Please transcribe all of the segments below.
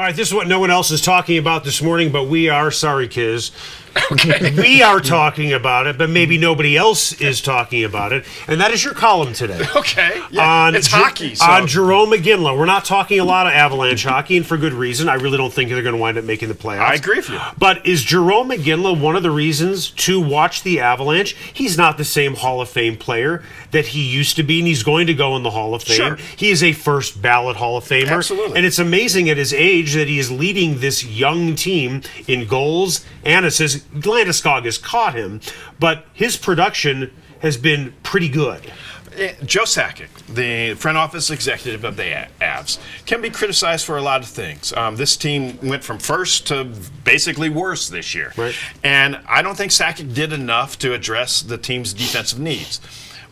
All right, this is what no one else is talking about this morning, but we are. Sorry, Kiz. Okay. We are talking about it, but maybe nobody else is talking about it, and that is your column today. Okay. Yeah, it's hockey. So. On Jarome Iginla. We're not talking a lot of Avalanche hockey, and for good reason. I really don't think they're going to wind up making the playoffs. I agree with you. But is Jarome Iginla one of the reasons to watch the Avalanche? He's not the same Hall of Fame player that he used to be, and he's going to go in the Hall of Fame. Sure. He is a first ballot Hall of Famer. Absolutely. And it's amazing at his age that he is leading this young team in goals and assists. Landeskog has caught him, but his production has been pretty good. Joe Sakic, the front office executive of the Avs, can be criticized for a lot of things. This team went from first to basically worse this year. Right. And I don't think Sakic did enough to address the team's defensive needs.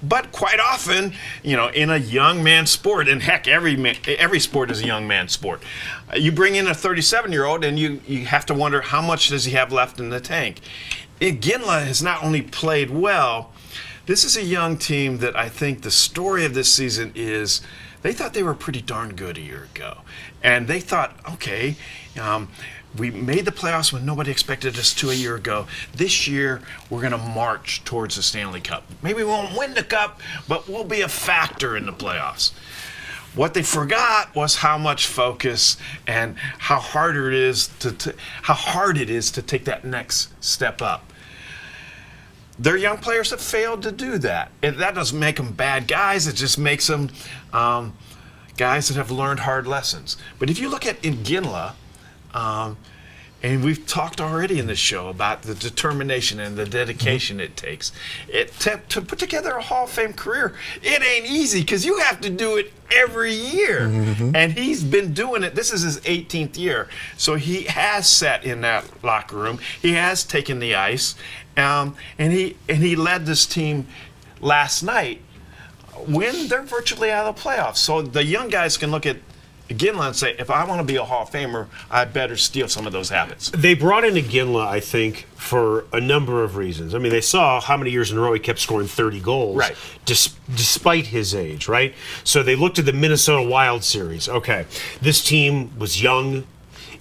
But quite often, you know, in a young man's sport, and heck, every sport is a young man's sport, you bring in a 37-year-old and you have to wonder how much does he have left in the tank. Iginla has not only played well, this is a young team that I think the story of this season is they thought they were pretty darn good a year ago. And they thought, okay, we made the playoffs when nobody expected us to a year ago. This year, we're going to march towards the Stanley Cup. Maybe we won't win the Cup, but we'll be a factor in the playoffs. What they forgot was how much focus and how hard it is to take that next step up. Their young players have failed to do that. And that doesn't make them bad guys. It just makes them guys that have learned hard lessons. But if you look at Iginla, and we've talked already in this show about the determination and the dedication it takes to put together a Hall of Fame career. It ain't easy because you have to do it every year. And he's been doing it. This is his 18th year. So he has sat in that locker room. He has taken the ice. And he led this team last night when they're virtually out of the playoffs. So the young guys can look at Iginla and say, if I want to be a Hall of Famer, I better steal some of those habits. They brought in Iginla, I think, for a number of reasons. I mean, they saw how many years in a row he kept scoring 30 goals, right, despite his age, right? So they looked at the Minnesota Wild series. Okay, this team was young.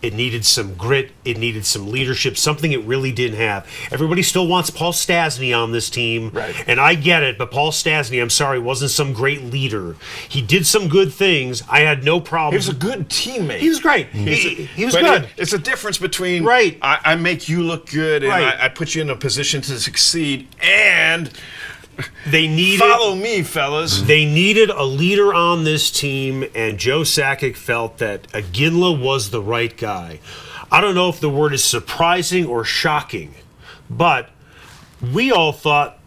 It needed some grit. It needed some leadership, something it really didn't have. Everybody still wants Paul Stastny on this team, right, and I get it, but Paul Stastny, I'm sorry, wasn't some great leader. He did some good things. I had no problem. He was a good teammate. He was great. He was good. It's a difference between right. I make you look good and right. I put you in a position to succeed, and they needed, follow me, fellas. They needed a leader on this team, and Joe Sakic felt that Iginla was the right guy. I don't know if the word is surprising or shocking, but we all thought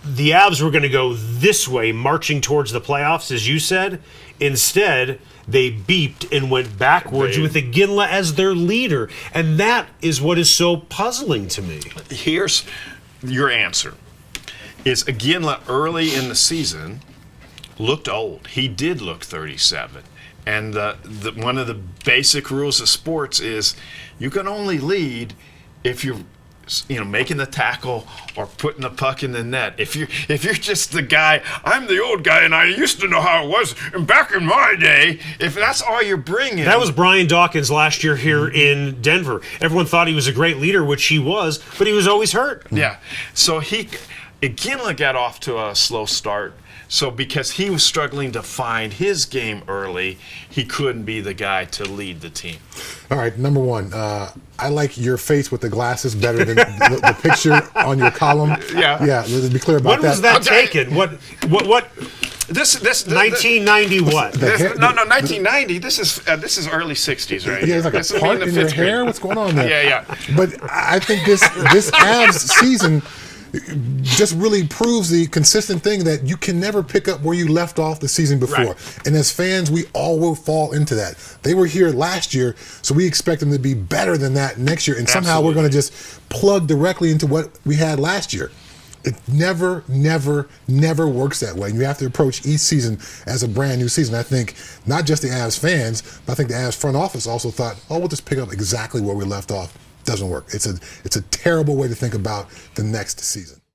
the Avs were going to go this way, marching towards the playoffs, as you said. Instead, they beeped and went backwards with Iginla as their leader, and that is what is so puzzling to me. Here's your answer. Is Iginla early in the season looked old. He did look 37. And one of the basic rules of sports is you can only lead if you're making the tackle or putting the puck in the net. If you're just the guy, I'm the old guy and I used to know how it was and back in my day, if that's all you're bringing. That was Brian Dawkins last year here in Denver. Everyone thought he was a great leader, which he was, but he was always hurt. Yeah. So Iginla got off to a slow start. So because he was struggling to find his game early, he couldn't be the guy to lead the team. All right, number one, I like your face with the glasses better than the picture on your column. Yeah. Yeah, let's be clear about that. When was that taken? What? This 1990 what? 1990. This is early 60s, right? Yeah, it's like this a part in your hair. What's going on there? Yeah. But I think this Avs season just really proves the consistent thing that you can never pick up where you left off the season before. Right. And as fans, we all will fall into that. They were here last year, so we expect them to be better than that next year. And somehow we're going to just plug directly into what we had last year. It never works that way. You have to approach each season as a brand new season. I think not just the Avs fans, but I think the Avs front office also thought, we'll just pick up exactly where we left off. Doesn't work. It's a terrible way to think about the next season.